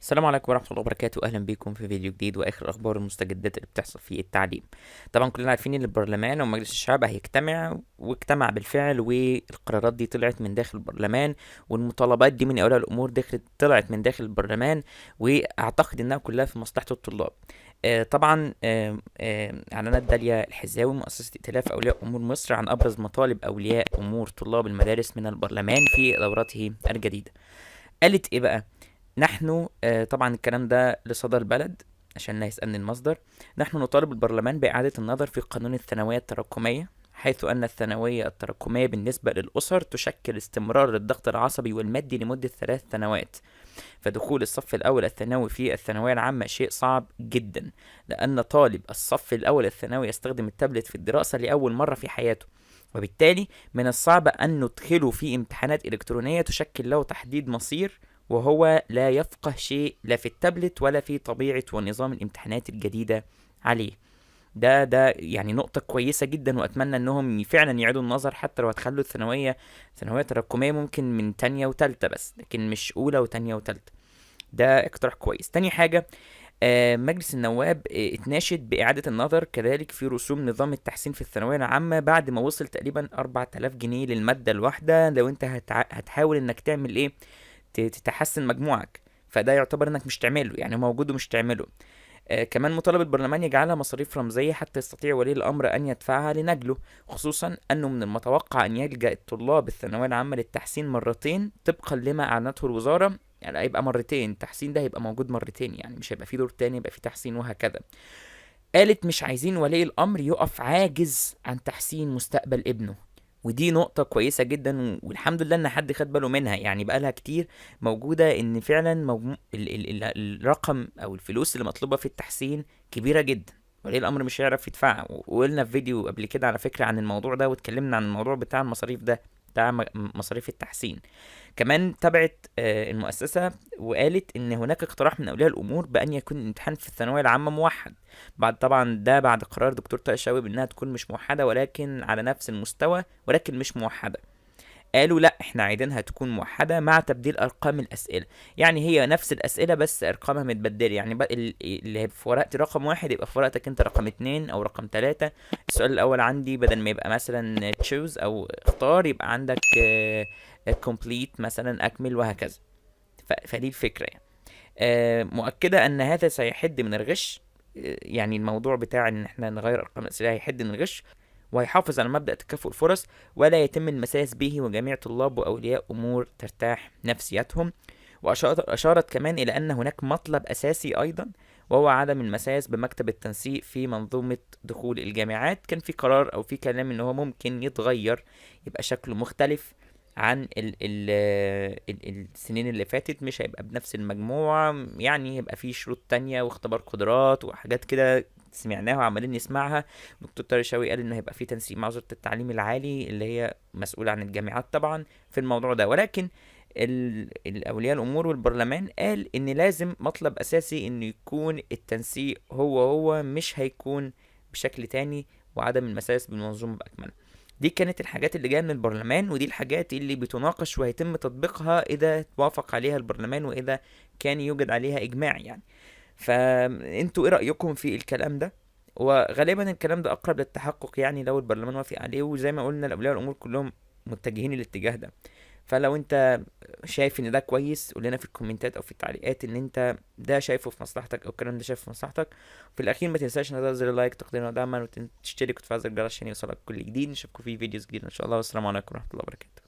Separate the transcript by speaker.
Speaker 1: السلام عليكم ورحمة الله وبركاته. أهلا بيكم في فيديو جديد وآخر أخبار المستجدات اللي بتحصل في التعليم. طبعا كلنا عارفين إن البرلمان أو مجلس الشعب هيجتمع، واجتمع بالفعل، والقرارات دي طلعت من داخل البرلمان، والمطالبات دي من أولياء الأمور طلعت من داخل البرلمان، وأعتقد إنها كلها في مصلحة الطلاب. طبعا إعلانات داليا الحزاوي مؤسسة ائتلاف أولياء أمور مصر عن أبرز مطالب أولياء أمور طلاب المدارس من البرلمان في دورته الجديدة. قالت إيه بقى؟ نحن طبعا الكلام ده لصدى البلد عشان لا يسألني المصدر. نحن نطالب البرلمان بإعادة النظر في قانون الثانوية التراكمية، حيث أن الثانوية التراكمية بالنسبة للأسر تشكل استمرار للضغط العصبي والمادي لمدة 3 سنوات. فدخول الصف الأول الثانوي في الثانوية العامة شيء صعب جدا، لأن طالب الصف الأول الثانوي يستخدم التابلت في الدراسة لأول مرة في حياته، وبالتالي من الصعب أن ندخله في امتحانات إلكترونية تشكل له تحديد مصير، وهو لا يفقه شيء لا في التابلت ولا في طبيعة ونظام الامتحانات الجديدة عليه. ده يعني نقطة كويسة جدا، وأتمنى إنهم فعلا يعيدوا النظر، حتى لو هتخلوا ثانوية تراكمية ممكن من تانية وتالتة بس، لكن مش أولى وتانية وتالتة. ده اقتراح كويس. تاني حاجة، مجلس النواب اتناشد بإعادة النظر كذلك في رسوم نظام التحسين في الثانوية العامة، بعد ما وصل تقريبا 4000 جنيه للمادة الواحدة لو انت هتحاول انك تعمل ايه، تحسن مجموعك. فده يعتبر انك مش تعمله، يعني موجود ومش تعمله. كمان مطالب البرلمان يجعلها مصاريف رمزية حتى يستطيع ولي الأمر أن يدفعها لنجله، خصوصا أنه من المتوقع أن يلجأ الطلاب الثانوية العامة للتحسين مرتين طبقا لما أعلنته الوزارة. يعني هيبقى مرتين، التحسين ده هيبقى موجود مرتين، يعني مش هيبقى فيه دور تاني، يبقى فيه تحسين وهكذا. قالت مش عايزين ولي الأمر يقف عاجز عن تحسين مستقبل ابنه، ودي نقطة كويسة جدا، والحمد لله ان حد خد باله منها. يعني بقالها كتير موجودة ان فعلا الرقم او الفلوس اللي مطلوبة في التحسين كبيرة جدا، ولي الامر مش هيعرف يدفعها. وقلنا في فيديو قبل كده على فكرة عن الموضوع ده، واتكلمنا عن الموضوع بتاع المصاريف ده، بتاع مصاريف التحسين. كمان تبعت المؤسسة وقالت ان هناك اقتراح من اولياء الامور بان يكون الامتحان في الثانوية العامة موحد، بعد قرار دكتور طارق شوقي بانها تكون مش موحدة ولكن على نفس المستوى، ولكن مش موحدة. قالوا لا، احنا عايزينها تكون موحدة مع تبديل ارقام الاسئلة، يعني هي نفس الاسئلة بس ارقامها متبدلة. يعني بقى اللي في ورقتي رقم 1 يبقى في ورقتك انت رقم 2 او رقم 3. السؤال الاول عندي بدل ما يبقى مثلا تشوز او اختار، يبقى عندك complete مثلا اكمل وهكذا. فدي الفكرة يعني. مؤكدة ان هذا سيحد من الغش. يعني الموضوع بتاع ان احنا نغير ارقام الاسئله هيحد من الغش، وهيحافظ على مبدأ تكافؤ الفرص، ولا يتم المساس به، وجميع طلاب واولياء امور ترتاح نفسياتهم. واشارت كمان الى ان هناك مطلب اساسي ايضا، وهو عدم المساس بمكتب التنسيق في منظومة دخول الجامعات. كان في قرار او في كلام ان هو ممكن يتغير، يبقى شكله مختلف عن السنين اللي فاتت، مش هيبقى بنفس المجموعة، يعني يبقى فيه شروط تانية واختبار قدرات وحاجات كده سمعناها وعمالين نسمعها. دكتور طارق شوقي قال انه هيبقى فيه تنسيق مع وزارة التعليم العالي اللي هي مسؤولة عن الجامعات طبعا في الموضوع ده، ولكن الاولياء الامور والبرلمان قال ان لازم مطلب اساسي انه يكون التنسيق هو مش هيكون بشكل تاني، وعدم المساس بالمنظومة بأكملها. دي كانت الحاجات اللي جايه من البرلمان، ودي الحاجات اللي بتناقش وهيتم تطبيقها اذا توافق عليها البرلمان، واذا كان يوجد عليها اجماع يعني. فانتوا ايه رأيكم في الكلام ده؟ وغالبا الكلام ده اقرب للتحقق، يعني لو البرلمان وافق عليه، وزي ما قلنا الاولياء الامور كلهم متجهين الاتجاه ده. فلو انت شايف ان ده كويس، قول لنا في الكومنتات او في التعليقات ان انت ده شايفه في مصلحتك او الكلام ده شايفه في مصلحتك. في الاخير ما تنساش ان تنزل لايك تقديرنا ودعما، وتشترك وتفعل زر الجرس عشان يوصلك كل جديد. نشوفكم في فيديوز جديدة ان شاء الله، والسلام عليكم ورحمة الله وبركاته.